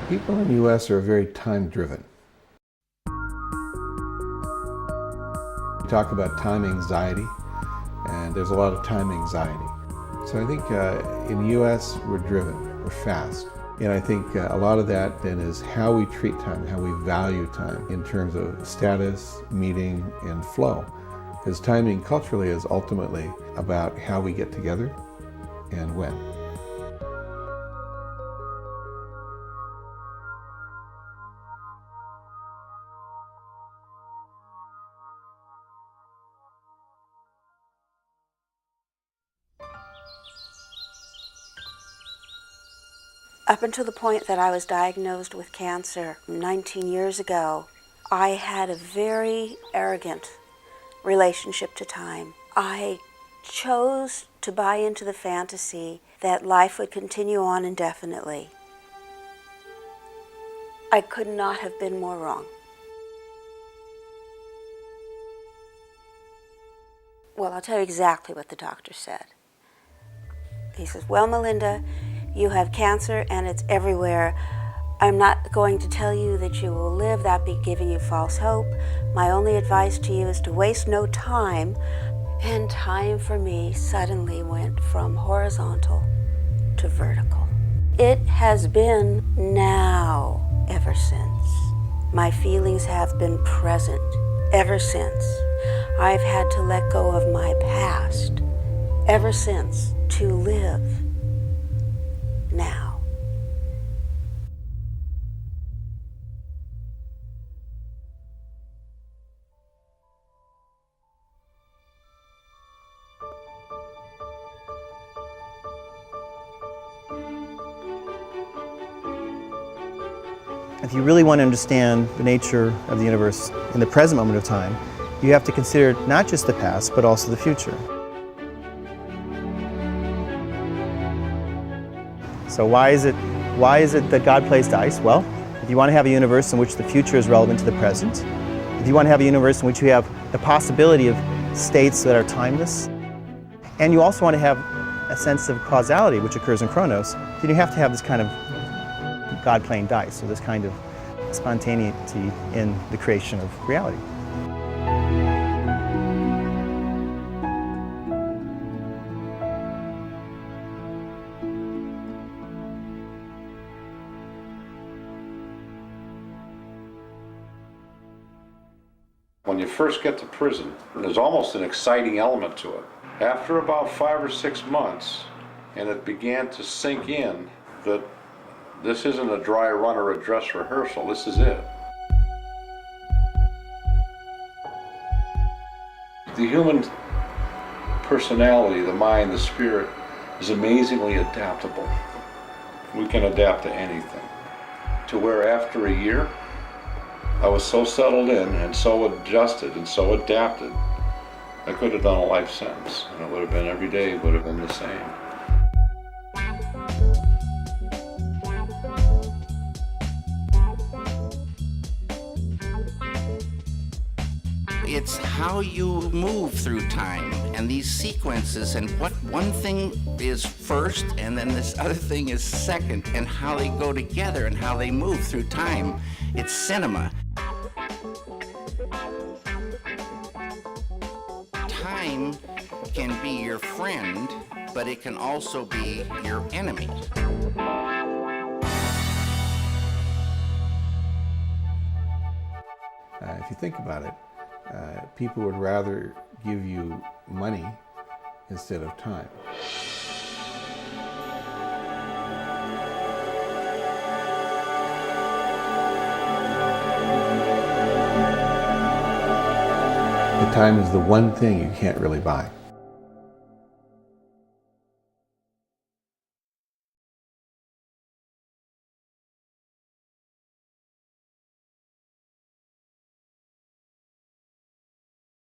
People in the U.S. are very time-driven. We talk about time anxiety, and there's a lot of time anxiety. So I think in the U.S. we're driven, we're fast. And I think a lot of that then is how we treat time, how we value time in terms of status, meaning, and flow. Because timing culturally is ultimately about how we get together and when. Up until the point that I was diagnosed with cancer 19 years ago, I had a very arrogant relationship to time. I chose to buy into the fantasy that life would continue on indefinitely. I could not have been more wrong. Well, I'll tell you exactly what the doctor said. He says, "Well, Melinda, you have cancer and it's everywhere. I'm not going to tell you that you will live. That'd be giving you false hope. My only advice to you is to waste no time." And time for me suddenly went from horizontal to vertical. It has been now ever since. My feelings have been present ever since. I've had to let go of my past ever since to live now. If you really want to understand the nature of the universe in the present moment of time, you have to consider not just the past, but also the future. So why is it that God plays dice? Well, if you want to have a universe in which the future is relevant to the present, if you want to have a universe in which you have the possibility of states that are timeless, and you also want to have a sense of causality which occurs in Chronos, then you have to have this kind of God playing dice, so this kind of spontaneity in the creation of reality. When you first get to prison, there's almost an exciting element to it. After about 5 or 6 months, and it began to sink in that this isn't a dry run or a dress rehearsal, this is it. The human personality, the mind, the spirit, is amazingly adaptable. We can adapt to anything. To where after a year, I was so settled in and so adjusted and so adapted, I could have done a life sentence, and it would have been every day would have been the same. It's how you move through time and these sequences and what one thing is first and then this other thing is second and how they go together and how they move through time. It's cinema. Time can be your friend, but it can also be your enemy. If you think about it, people would rather give you money instead of time. The time is the one thing you can't really buy.